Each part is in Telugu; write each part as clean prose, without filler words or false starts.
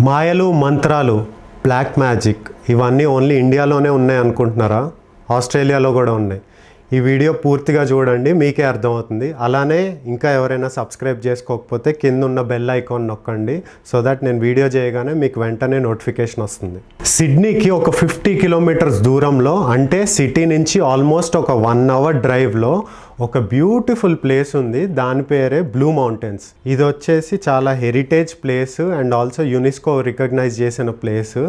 మాయలు మంత్రాలు బ్లాక్ మ్యాజిక్ ఇవన్నీ ఓన్లీ ఇండియాలోనే ఉన్నాయి అనుకుంటున్నారా? ఆస్ట్రేలియాలో కూడా ఉన్నాయి. ఈ వీడియో పూర్తిగా చూడండి, మీకే అర్థమవుతుంది. అలానే ఇంకా ఎవరైనా సబ్స్క్రైబ్ చేసుకోకపోతే కింద ఉన్న బెల్ ఐకాన్ నొక్కండి, సో దట్ నేను వీడియో చేయగానే మీకు వెంటనే నోటిఫికేషన్ వస్తుంది. సిడ్నీకి ఒక 50 కిలోమీటర్స్ దూరంలో, అంటే సిటీ నుంచి ఆల్మోస్ట్ ఒక 1 అవర్ డ్రైవ్లో ఒక బ్యూటిఫుల్ ప్లేస్ ఉంది. దాని పేరే బ్లూ మౌంటైన్స్. ఇది వచ్చేసి చాలా heritage place and also UNESCO recognize చేసిన ప్లేస్.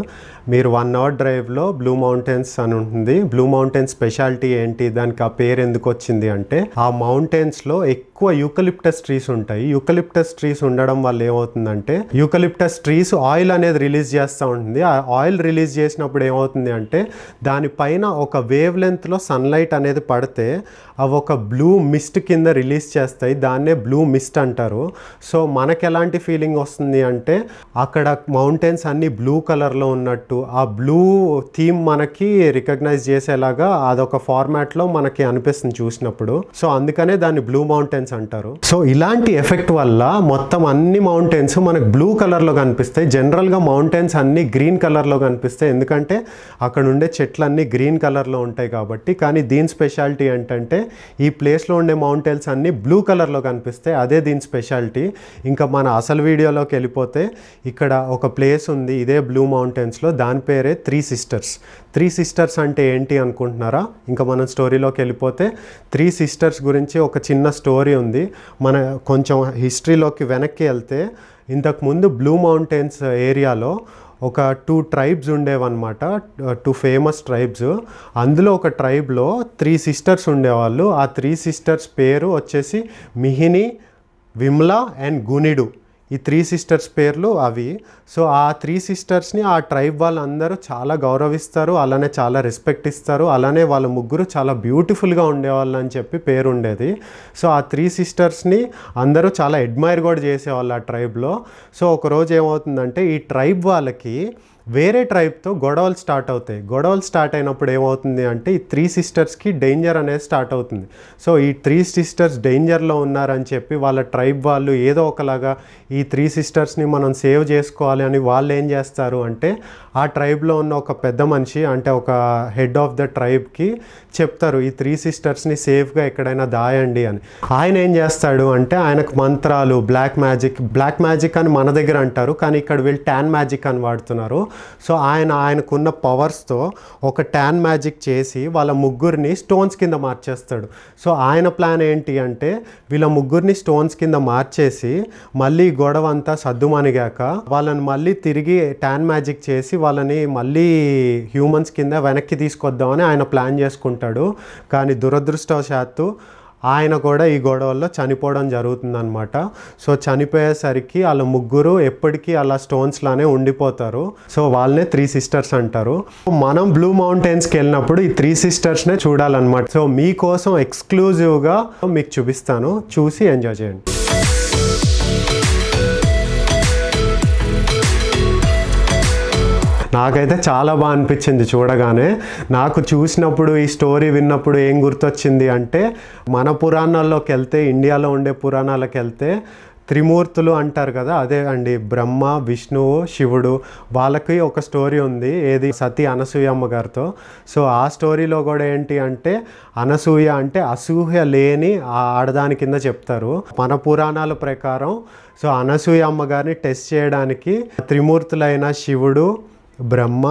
మీరు 1 అవర్ డ్రైవ్లో బ్లూ మౌంటైన్స్ అని ఉంటుంది. బ్లూ మౌంటైన్స్ స్పెషాలిటీ ఏంటి, దానికి ఆ పేరు ఎందుకు వచ్చింది అంటే, ఆ మౌంటైన్స్లో ఎక్కువ యూకలిప్టస్ ట్రీస్ ఉంటాయి. యూకలిప్టస్ ట్రీస్ ఉండడం వల్ల ఏమవుతుందంటే, యూకలిప్టస్ ట్రీస్ ఆయిల్ అనేది రిలీజ్ చేస్తూ ఉంటుంది. ఆ ఆయిల్ రిలీజ్ చేసినప్పుడు ఏమవుతుంది అంటే, దానిపైన ఒక వేవ్ లెంత్లో సన్లైట్ అనేది పడితే అవి ఒక బ్లూ మిస్ట్ కింద రిలీజ్ చేస్తాయి. దాన్నే బ్లూ మిస్ట్ అంటారు. సో మనకు ఎలాంటి ఫీలింగ్ వస్తుంది అంటే, అక్కడ మౌంటైన్స్ అన్నీ బ్లూ కలర్లో ఉన్నట్టు, ఆ బ్లూ థీమ్ మనకి రికగ్నైజ్ చేసేలాగా అదొక ఫార్మాట్లో మనకి అనిపిస్తుంది చూసినప్పుడు. సో అందుకనే దాన్ని బ్లూ మౌంటైన్స్ అంటారు. సో ఇలాంటి ఎఫెక్ట్ వల్ల మొత్తం అన్ని మౌంటైన్స్ మనకు బ్లూ కలర్లో కనిపిస్తాయి. జనరల్గా మౌంటైన్స్ అన్నీ గ్రీన్ కలర్లో కనిపిస్తాయి, ఎందుకంటే అక్కడ ఉండే చెట్లన్నీ గ్రీన్ కలర్లో ఉంటాయి కాబట్టి. కానీ దీని స్పెషాలిటీ ఏంటంటే, ఈ ప్లేస్లో ఉండే మౌంటైన్స్ అన్నీ బ్లూ కలర్లో కనిపిస్తాయి. అదే దీని స్పెషాలిటీ. ఇంకా మన అసలు వీడియోలోకి వెళ్ళిపోతే, ఇక్కడ ఒక ప్లేస్ ఉంది ఇదే బ్లూ మౌంటైన్స్లో, దాని పేరే 3 సిస్టర్స్. 3 సిస్టర్స్ అంటే ఏంటి అనుకుంటున్నారా? ఇంకా మనం స్టోరీలోకి వెళ్ళిపోతే, 3 సిస్టర్స్ గురించి ఒక చిన్న స్టోరీ ఉంది. మన కొంచెం హిస్టరీలోకి వెనక్కి వెళ్తే, ఇంతకుముందు బ్లూ మౌంటైన్స్ ఏరియాలో ఒక 2 ట్రైబ్స్ ఉండేవన్నమాట. 2 ఫేమస్ ట్రైబ్స్. అందులో ఒక ట్రైబ్లో 3 సిస్టర్స్ ఉండేవాళ్ళు. ఆ 3 సిస్టర్స్ పేరు వచ్చేసి మిహిని, విమ్లా అండ్ గునిడు. ఈ 3 సిస్టర్స్ పేర్లు అవి. సో ఆ 3 సిస్టర్స్ని ఆ ట్రైబ్ వాళ్ళందరూ చాలా గౌరవిస్తారు, అలానే చాలా రెస్పెక్ట్ ఇస్తారు. అలానే వాళ్ళ ముగ్గురు చాలా బ్యూటిఫుల్గా ఉండేవాళ్ళు అని చెప్పి పేరు ఉండేది. సో ఆ 3 సిస్టర్స్ని అందరూ చాలా అడ్మైర్ కూడా చేసేవాళ్ళు ఆ ట్రైబ్లో. సో ఒకరోజు ఏమవుతుందంటే, ఈ ట్రైబ్ వాళ్ళకి వేరే ట్రైబ్తో గొడవలు స్టార్ట్ అవుతాయి. గొడవలు స్టార్ట్ అయినప్పుడు ఏమవుతుంది అంటే, ఈ 3 సిస్టర్స్కి డేంజర్ అనేది స్టార్ట్ అవుతుంది. సో ఈ 3 సిస్టర్స్ డేంజర్లో ఉన్నారని చెప్పి వాళ్ళ ట్రైబ్ వాళ్ళు ఏదో ఒకలాగా ఈ 3 సిస్టర్స్ని మనం సేవ్ చేసుకోవాలి అని వాళ్ళు ఏం చేస్తారు అంటే, ఆ ట్రైబ్లో ఉన్న ఒక పెద్ద మనిషి, అంటే ఒక హెడ్ ఆఫ్ ద ట్రైబ్కి చెప్తారు, ఈ 3 సిస్టర్స్ని సేఫ్గా ఎక్కడైనా దాయండి అని. ఆయన ఏం చేస్తాడు అంటే, ఆయనకు మంత్రాలు, బ్లాక్ మ్యాజిక్ అని మన దగ్గర అంటారు, కానీ ఇక్కడ వీళ్ళు ట్యాన్ మ్యాజిక్ అని వాడుతున్నారు. సో ఆయనకున్న పవర్స్తో ఒక ట్యాన్ మ్యాజిక్ చేసి వాళ్ళ ముగ్గురిని స్టోన్స్ కింద మార్చేస్తాడు. సో ఆయన ప్లాన్ ఏంటి అంటే, వీళ్ళ ముగ్గురిని స్టోన్స్ కింద మార్చేసి మళ్ళీ గొడవ అంతా సద్దుమణిగాక వాళ్ళని మళ్ళీ తిరిగి ట్యాన్ మ్యాజిక్ చేసి వాళ్ళని మళ్ళీ హ్యూమన్స్ కింద వెనక్కి తీసుకొద్దామని ఆయన ప్లాన్ చేసుకుంటాడు. కానీ దురదృష్టవశాత్తు ఆయన కూడా ఈ గొడవల్లో చనిపోవడం జరుగుతుందన్నమాట. సో చనిపోయేసరికి వాళ్ళ ముగ్గురు ఎప్పటికీ అలా స్టోన్స్లానే ఉండిపోతారు. సో వాళ్ళనే 3 సిస్టర్స్ అంటారు. మనం బ్లూ మౌంటైన్స్కి వెళ్ళినప్పుడు ఈ 3 సిస్టర్స్నే చూడాలన్నమాట. సో మీకోసం ఎక్స్క్లూజివ్గా మీకు చూపిస్తాను, చూసి ఎంజాయ్ చేయండి. నాకైతే చాలా బాగా అనిపించింది చూడగానే. నాకు చూసినప్పుడు, ఈ స్టోరీ విన్నప్పుడు ఏం గుర్తొచ్చింది అంటే, మన పురాణాల్లోకి వెళ్తే, ఇండియాలో ఉండే పురాణాలకు వెళ్తే త్రిమూర్తులు అంటారు కదా, అదే అండి, బ్రహ్మ, విష్ణువు, శివుడు. వాళ్ళకి ఒక స్టోరీ ఉంది, ఏది, సతీ అనసూయమ్మ గారితో. సో ఆ స్టోరీలో కూడా ఏంటి అంటే, అనసూయ అంటే అసూయ లేని ఆ ఆడదాని కింద చెప్తారు. మన పురాణాల ప్రకారం సో అనసూయ అమ్మగారిని టెస్ట్ చేయడానికి త్రిమూర్తులైన శివుడు, బ్రహ్మ,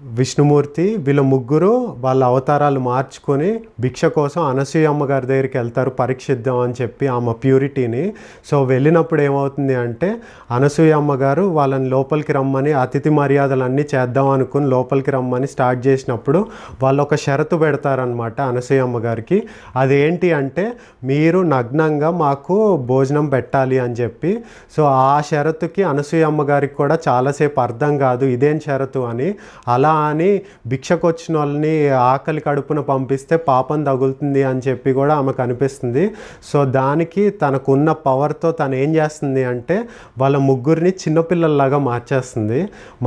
విష్ణుమూర్తి వీళ్ళ ముగ్గురు వాళ్ళ అవతారాలు మార్చుకొని భిక్ష కోసం అనసూయ అమ్మగారి దగ్గరికి వెళ్తారు, పరీక్షిద్దాం అని చెప్పి ఆమె ప్యూరిటీని. సో వెళ్ళినప్పుడు ఏమవుతుంది అంటే, అనసూయ అమ్మగారు వాళ్ళని లోపలికి రమ్మని, అతిథి మర్యాదలన్నీ చేద్దాం అనుకుని లోపలికి రమ్మని స్టార్ట్ చేసినప్పుడు వాళ్ళు ఒక షరతు పెడతారనమాట అనసూయ అమ్మగారికి. అదేంటి అంటే, మీరు నగ్నంగా మాకు భోజనం పెట్టాలి అని చెప్పి. సో ఆ షరతుకి అనసూయ అమ్మగారికి కూడా చాలాసేపు అర్థం కాదు, ఇదేం షరతు అని. అలా అలా అని భిక్షకు వచ్చిన వాళ్ళని ఆకలి కడుపున పంపిస్తే పాపం తగులుతుంది అని చెప్పి కూడా ఆమెకు అనిపిస్తుంది. సో దానికి తనకున్న పవర్తో తను ఏం చేస్తుంది అంటే వాళ్ళ ముగ్గురిని చిన్నపిల్లల్లాగా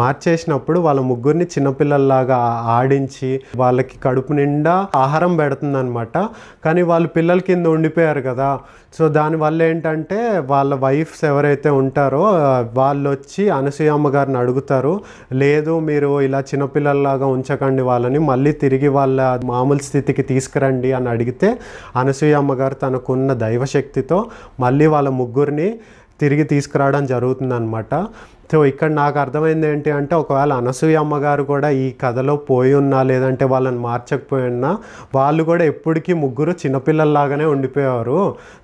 మార్చేసినప్పుడు వాళ్ళ ముగ్గురిని చిన్నపిల్లల్లాగా ఆడించి వాళ్ళకి కడుపు నిండా ఆహారం పెడుతుంది అనమాట. కానీ వాళ్ళు పిల్లల కింద ఉండిపోయారు కదా. సో దానివల్ల ఏంటంటే వాళ్ళ వైఫ్స్ ఎవరైతే ఉంటారో వాళ్ళు వచ్చి అనసూయ అమ్మగారిని అడుగుతారు, లేదు మీరు ఇలా చిన్నపిల్లల్లాగా ఉంచకండి వాళ్ళని, మళ్ళీ తిరిగి వాళ్ళ మామూలు స్థితికి తీసుకురండి అని అడిగితే అనసూయ అమ్మగారు తనకున్న దైవశక్తితో మళ్ళీ వాళ్ళ ముగ్గురిని తిరిగి తీసుకురావడం జరుగుతుందన్నమాట. సో ఇక్కడ నాకు అర్థమైంది ఏంటి అంటే ఒకవేళ అనసూయ అమ్మగారు కూడా ఈ కథలో పోయి ఉన్నా లేదంటే వాళ్ళని మార్చకపోయి ఉన్నా వాళ్ళు కూడా ఎప్పటికీ ముగ్గురు చిన్నపిల్లల్లాగానే ఉండిపోయారు.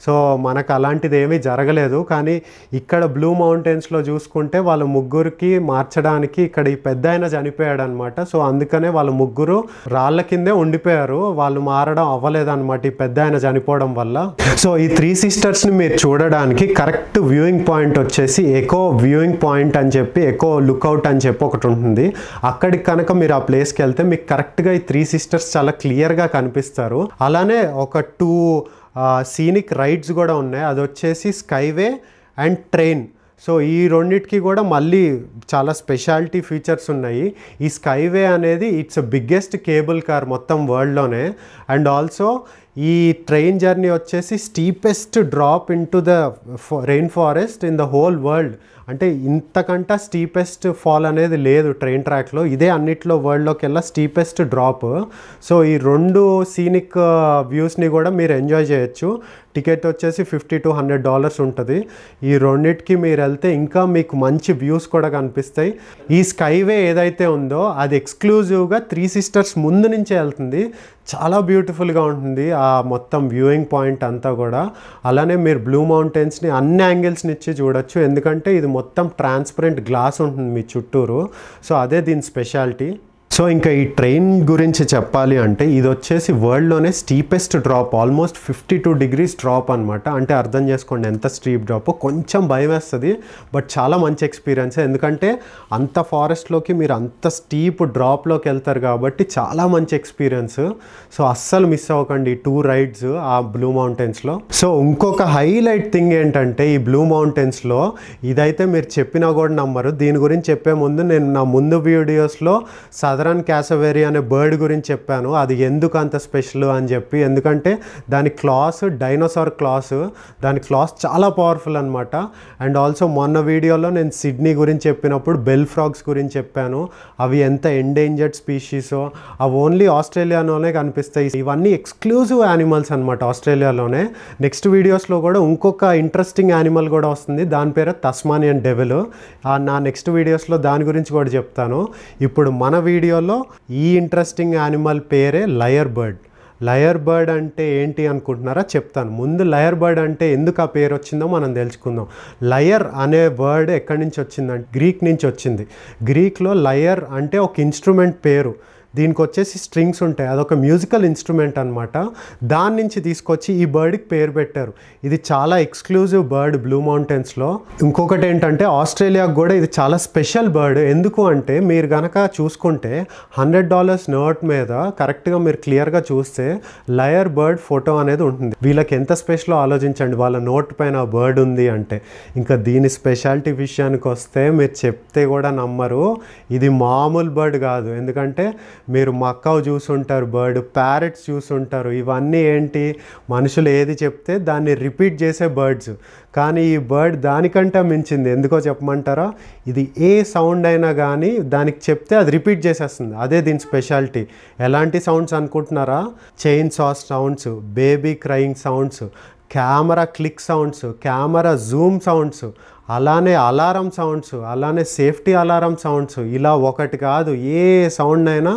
సో మనకు అలాంటిది ఏమీ జరగలేదు. కానీ ఇక్కడ బ్లూ మౌంటైన్స్లో చూసుకుంటే వాళ్ళ ముగ్గురికి మార్చడానికి ఇక్కడ ఈ పెద్ద ఆయన చనిపోయాడు అనమాట. సో అందుకనే వాళ్ళ ముగ్గురు రాళ్ళ కిందే ఉండిపోయారు, వాళ్ళు మారడం అవ్వలేదన్నమాట ఈ పెద్ద ఆయన చనిపోవడం వల్ల. సో ఈ 3 సిస్టర్స్ని మీరు చూడడానికి కరెక్ట్ వ్యూయింగ్ పాయింట్ వచ్చేసి ఎకో వ్యూయింగ్ పాయింట్ అని చెప్పి ఎకో లుక్అవుట్ అని చెప్పి ఒకటి ఉంటుంది. అక్కడికి కనుక మీరు ఆ ప్లేస్కి వెళ్తే మీకు కరెక్ట్గా ఈ 3 సిస్టర్స్ చాలా క్లియర్గా కనిపిస్తారు. అలానే ఒక 2 సీనిక్ రైడ్స్ కూడా ఉన్నాయి, అది వచ్చేసి స్కైవే అండ్ ట్రైన్. సో ఈ రెండింటికి కూడా మళ్ళీ చాలా స్పెషాలిటీ ఫీచర్స్ ఉన్నాయి. ఈ స్కైవే అనేది ఇట్స్ బిగ్గెస్ట్ కేబుల్ కార్ మొత్తం వరల్డ్లోనే. అండ్ ఆల్సో ఈ ట్రైన్ జర్నీ వచ్చేసి steepest drop in to the rain forest in the whole world. అంటే ఇంతకంటే స్టీపెస్ట్ ఫాల్ అనేది లేదు ట్రైన్ ట్రాక్లో, ఇదే అన్నిట్లో వరల్డ్లోకి వెళ్ళా స్టీపెస్ట్ డ్రాప్. సో ఈ 2 సీనిక్ వ్యూస్ని కూడా మీరు ఎంజాయ్ చేయొచ్చు. టికెట్ వచ్చేసి $50 to $100 ఉంటుంది. ఈ రెండింటికి మీరు వెళ్తే ఇంకా మీకు మంచి వ్యూస్ కూడా కనిపిస్తాయి. ఈ స్కైవే ఏదైతే ఉందో అది ఎక్స్క్లూజివ్గా 3 సిస్టర్స్ ముందు నుంచే వెళ్తుంది, చాలా బ్యూటిఫుల్గా ఉంటుంది ఆ మొత్తం వ్యూయింగ్ పాయింట్ అంతా కూడా. అలానే మీరు బ్లూ మౌంటైన్స్ని అన్ని యాంగిల్స్ నుంచి చూడొచ్చు, ఎందుకంటే ఇది మొత్తం ట్రాన్స్పరెంట్ గ్లాస్ ఉంటుంది మీ చుట్టూరు. సో అదే దీని స్పెషాలిటీ. సో ఇంకా ఈ ట్రైన్ గురించి చెప్పాలి అంటే ఇది వచ్చేసి వరల్డ్లోనే steepest drop, almost 52 degrees drop అనమాట. అంటే అర్థం చేసుకోండి ఎంత స్టీప్ డ్రాప్. కొంచెం భయం వేస్తుంది, బట్ చాలా మంచి ఎక్స్పీరియన్స్, ఎందుకంటే అంత ఫారెస్ట్లోకి మీరు అంత స్టీప్ డ్రాప్లోకి వెళ్తారు కాబట్టి చాలా మంచి ఎక్స్పీరియన్స్. సో అస్సలు మిస్ అవ్వకండి ఈ 2 రైడ్స్ ఆ బ్లూ మౌంటైన్స్లో. సో ఇంకొక హైలైట్ థింగ్ ఏంటంటే ఈ బ్లూ మౌంటైన్స్లో ఇదైతే మీరు చెప్పినా కూడా నమ్మరు. దీని గురించి చెప్పే ముందు నేను నా ముందు వీడియోస్లో సదరన్ క్యాసవేరీ అనే బర్డ్ గురించి చెప్పాను, అది ఎందుకు అంత స్పెషల్ అని చెప్పి. ఎందుకంటే దాని క్లాస్ డైనోసార్ క్లాస్, దాని క్లాస్ చాలా పవర్ఫుల్ అనమాట. అండ్ ఆల్సో మొన్న వీడియోలో నేను సిడ్నీ గురించి చెప్పినప్పుడు బెల్ ఫ్రాగ్స్ గురించి చెప్పాను, అవి ఎంత ఎండేంజర్డ్ స్పీషీసో, అవి ఓన్లీ ఆస్ట్రేలియాలోనే కనిపిస్తాయి. ఇవన్నీ ఎక్స్క్లూజివ్ యానిమల్స్ అనమాట ఆస్ట్రేలియాలోనే. నెక్స్ట్ వీడియోస్లో కూడా ఇంకొక ఇంట్రెస్టింగ్ యానిమల్ కూడా వస్తుంది, దాని పేరు తస్మానియన్ డెవిల్. నా నెక్స్ట్ వీడియోస్లో దాని గురించి కూడా చెప్తాను. ఇప్పుడు మన వీడియోలో ఈ ఇంట్రెస్టింగ్ యానిమల్ పేరే లయర్ బర్డ్. లయర్ బర్డ్ అంటే ఏంటి అనుకుంటున్నారా, చెప్తాను. ముందు లయర్ బర్డ్ అంటే ఎందుకు ఆ పేరు వచ్చిందో మనం తెలుసుకుందాం. లయర్ అనే వర్డ్ ఎక్కడి నుంచి వచ్చిందంటే గ్రీక్ నుంచి వచ్చింది. గ్రీక్లో లయర్ అంటే ఒక ఇన్స్ట్రుమెంట్ పేరు, దీనికి వచ్చేసి స్ట్రింగ్స్ ఉంటాయి, అదొక మ్యూజికల్ ఇన్స్ట్రుమెంట్ అనమాట. దాని నుంచి తీసుకొచ్చి ఈ బర్డ్కి పేరు పెట్టారు. ఇది చాలా ఎక్స్క్లూజివ్ బర్డ్ బ్లూ మౌంటైన్స్లో. ఇంకొకటి ఏంటంటే ఆస్ట్రేలియాకు కూడా ఇది చాలా స్పెషల్ బర్డ్. ఎందుకు అంటే మీరు కనుక చూసుకుంటే $100 నోట్ మీద కరెక్ట్గా మీరు క్లియర్గా చూస్తే లయర్ బర్డ్ ఫోటో అనేది ఉంటుంది. వీళ్ళకి ఎంత స్పెషలో ఆలోచించండి, వాళ్ళ నోట్ పైన బర్డ్ ఉంది అంటే. ఇంకా దీని స్పెషాలిటీ విషయానికి వస్తే మీరు చెప్తే కూడా నమ్మరు, ఇది మామూలు బర్డ్ కాదు. ఎందుకంటే మీరు మక్కావు చూసుంటారు, బర్డ్ ప్యారెట్స్ చూసుంటారు, ఇవన్నీ ఏంటి మనుషులు ఏది చెప్తే దాన్ని రిపీట్ చేసే బర్డ్స్. కానీ ఈ బర్డ్ దానికంటే మించింది. ఎందుకో చెప్పమంటారా, ఇది ఏ సౌండ్ అయినా కానీ దానికి చెప్తే అది రిపీట్ చేసేస్తుంది, అదే దీని స్పెషాలిటీ. ఎలాంటి సౌండ్స్ అనుకుంటున్నారా, chain sauce sounds, baby crying sounds, camera click sounds, camera Zoom sounds, అలానే అలారం సౌండ్స్, అలానే సేఫ్టీ అలారం సౌండ్స్, ఇలా ఒకటి కాదు ఏ సౌండ్ అయినా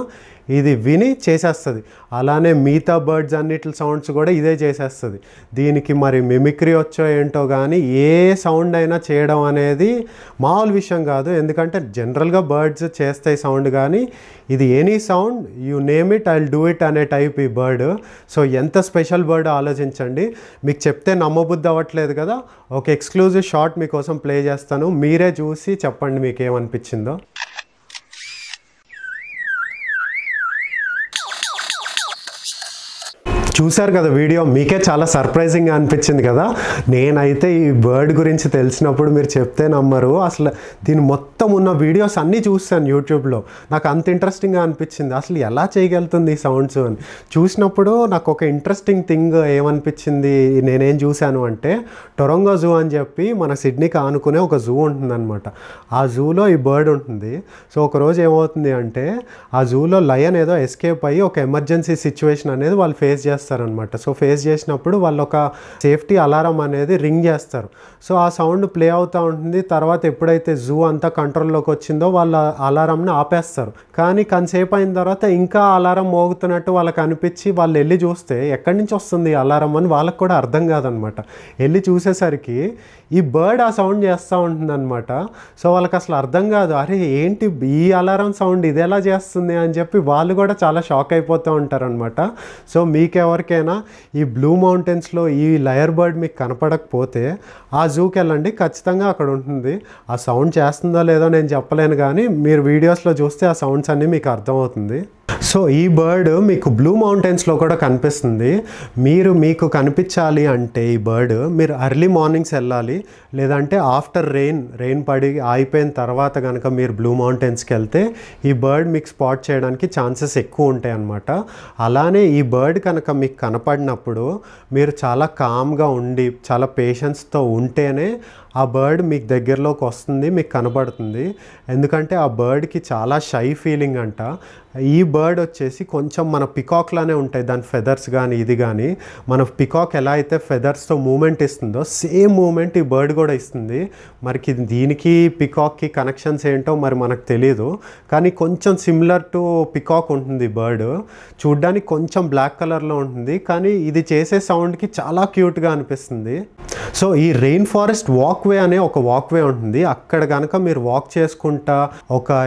ఇది విని చేసేస్తుంది. అలానే మిగతా బర్డ్స్ అన్నిటి సౌండ్స్ కూడా ఇదే చేసేస్తుంది. దీనికి మరి మిమిక్రీ వచ్చో ఏంటో కానీ ఏ సౌండ్ అయినా చేయడం అనేది మామూలు విషయం కాదు. ఎందుకంటే జనరల్గా బర్డ్స్ చేస్తాయి సౌండ్, కానీ ఇది any sound you name it I will do it అనే టైప్ ఈ బర్డ్. సో ఎంత స్పెషల్ బర్డ్ ఆలోచించండి. మీకు చెప్తే నమ్మబుద్ధి అవ్వట్లేదు కదా, ఒక ఎక్స్క్లూజివ్ షాట్ మీకోసం ప్లే చేస్తాను, మీరే చూసి చెప్పండి మీకు ఏమనిపించిందో. చూశారు కదా వీడియో, మీకే చాలా సర్ప్రైజింగ్గా అనిపించింది కదా. నేనైతే ఈ బర్డ్ గురించి తెలిసినప్పుడు మీరు చెప్తే నమ్మరు, అసలు దీని మొత్తం ఉన్న వీడియోస్ అన్నీ చూస్తాను యూట్యూబ్లో. నాకు అంత ఇంట్రెస్టింగ్గా అనిపించింది అసలు ఎలా చేయగలుగుతుంది ఈ సౌండ్స్ అని. చూసినప్పుడు నాకు ఒక ఇంట్రెస్టింగ్ థింగ్ ఏమనిపించింది, నేనేం చూశాను అంటే టొరంగో జూ అని చెప్పి మన సిడ్నీకి ఆనుకునే ఒక జూ ఉంటుందన్నమాట. ఆ జూలో ఈ బర్డ్ ఉంటుంది. సో ఒకరోజు ఏమవుతుంది అంటే ఆ జూలో లయన్ ఏదో ఎస్కేప్ అయ్యి ఒక ఎమర్జెన్సీ సిచ్యువేషన్ అనేది వాళ్ళు ఫేస్ చేస్తారనమాట. సో ఫేస్ చేసినప్పుడు వాళ్ళు ఒక సేఫ్టీ అలారం అనేది రింగ్ చేస్తారు. సో ఆ సౌండ్ ప్లే అవుతూ ఉంటుంది. తర్వాత ఎప్పుడైతే జూ అంతా కంట్రోల్లోకి వచ్చిందో వాళ్ళ అలారంని ఆపేస్తారు. కానీ కొంతసేపు అయిన తర్వాత ఇంకా అలారం మోగుతున్నట్టు వాళ్ళకి అనిపించి వాళ్ళు వెళ్ళి చూస్తే ఎక్కడి నుంచి వస్తుంది అలారం అని వాళ్ళకి కూడా అర్థం కాదనమాట. వెళ్ళి చూసేసరికి ఈ బర్డ్ ఆ సౌండ్ చేస్తూ ఉంటుందన్నమాట. సో వాళ్ళకి అసలు అర్థం కాదు, అరే ఏంటి ఈ అలారం సౌండ్ ఇది ఎలా చేస్తుంది అని చెప్పి వాళ్ళు కూడా చాలా షాక్ అయిపోతూ ఉంటారనమాట. సో మీకెవరికైనా ఈ బ్లూ మౌంటైన్స్లో ఈ లయర్ బర్డ్ మీకు కనపడకపోతే ఆ జూకి వెళ్ళండి, ఖచ్చితంగా అక్కడ ఉంటుంది. ఆ సౌండ్ చేస్తుందో లేదో నేను చెప్పలేను, కానీ మీరు వీడియోస్లో చూస్తే ఆ సౌండ్స్ అన్నీ మీకు అర్థమవుతుంది. సో ఈ బర్డ్ మీకు బ్లూ మౌంటైన్స్లో కూడా కనిపిస్తుంది. మీకు కనిపించాలి అంటే ఈ బర్డ్ మీరు ఎర్లీ మార్నింగ్స్ వెళ్ళాలి, లేదంటే ఆఫ్టర్ రెయిన్ పడి ఆగిపోయిన తర్వాత కనుక మీరు బ్లూ మౌంటైన్స్కి వెళ్తే ఈ బర్డ్ మీకు స్పాట్ చేయడానికి ఛాన్సెస్ ఎక్కువ ఉంటాయి అన్నమాట. అలానే ఈ బర్డ్ కనుక మీకు కనపడినప్పుడు మీరు చాలా కామ్గా ఉండి చాలా పేషెన్స్తో ఉంటేనే ఆ బర్డ్ మీకు దగ్గరలోకి వస్తుంది, మీకు కనబడుతుంది. ఎందుకంటే ఆ బర్డ్కి చాలా షై ఫీలింగ్ అంట. ఈ బర్డ్ వచ్చేసి కొంచెం మన పికాక్లానే ఉంటాయి దాని ఫెదర్స్ కానీ ఇది కానీ. మన పికాక్ ఎలా అయితే ఫెదర్స్తో మూమెంట్ ఇస్తుందో సేమ్ మూమెంట్ ఈ బర్డ్ కూడా ఇస్తుంది. మరి దీనికి పికాక్కి కనెక్షన్స్ ఏంటో మరి మనకు తెలియదు, కానీ కొంచెం సిమిలర్ టు పికాక్ ఉంటుంది బర్డ్. చూడ్డానికి కొంచెం బ్లాక్ కలర్లో ఉంటుంది, కానీ ఇది చేసే సౌండ్కి చాలా క్యూట్గా అనిపిస్తుంది. సో ఈ రెయిన్ ఫారెస్ట్ వాక్వే అనే ఒక వాక్వే ఉంటుంది. అక్కడ కనుక మీరు వాక్ చేసుకుంటా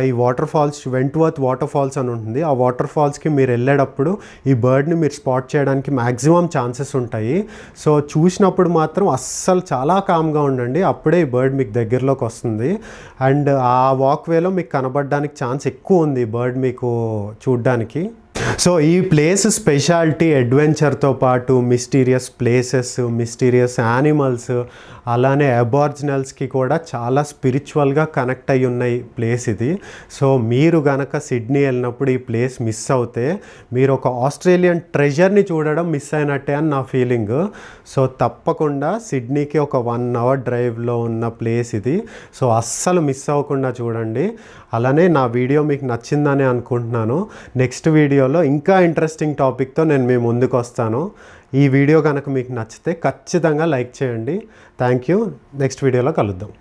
ఈ waterfalls, Wentworth waterfalls అని ఉంటుంది. ఆ వాటర్ ఫాల్స్కి మీరు వెళ్ళేటప్పుడు ఈ బర్డ్ని మీరు స్పాట్ చేయడానికి మ్యాక్సిమం ఛాన్సెస్ ఉంటాయి. సో చూసినప్పుడు మాత్రం అస్సలు చాలా కామ్గా ఉండండి, అప్పుడే ఈ బర్డ్ మీకు దగ్గరలోకి వస్తుంది. అండ్ ఆ వాక్వేలో మీకు కనబడడానికి ఛాన్స్ ఎక్కువ ఉంది ఈ బర్డ్ మీకు చూడ్డానికి. సో ఈ ప్లేస్ స్పెషాలిటీ అడ్వెంచర్తో పాటు మిస్టీరియస్ ప్లేసెస్, మిస్టీరియస్ యానిమల్స్, అలానే అబార్జినల్స్కి కూడా చాలా స్పిరిచువల్గా కనెక్ట్ అయ్యి ఉన్నాయి ప్లేస్ ఇది. సో మీరు గనక సిడ్నీ వెళ్ళినప్పుడు ఈ ప్లేస్ మిస్ అవుతే మీరు ఒక ఆస్ట్రేలియన్ ట్రెజర్ని చూడడం మిస్ అయినట్టే అని నా ఫీలింగ్. సో తప్పకుండా సిడ్నీకి ఒక 1 అవర్ డ్రైవ్లో ఉన్న ప్లేస్ ఇది. సో అస్సలు మిస్ అవ్వకుండా చూడండి. అలానే నా వీడియో మీకు నచ్చిందని అనుకుంటున్నాను. నెక్స్ట్ వీడియోలో ఇంకా ఇంట్రెస్టింగ్ టాపిక్తో నేను మీ ముందుకు వస్తాను. ఈ వీడియో కనుక మీకు నచ్చితే ఖచ్చితంగా లైక్ చేయండి. Thank you. నెక్స్ట్ వీడియోలో కలుద్దాం.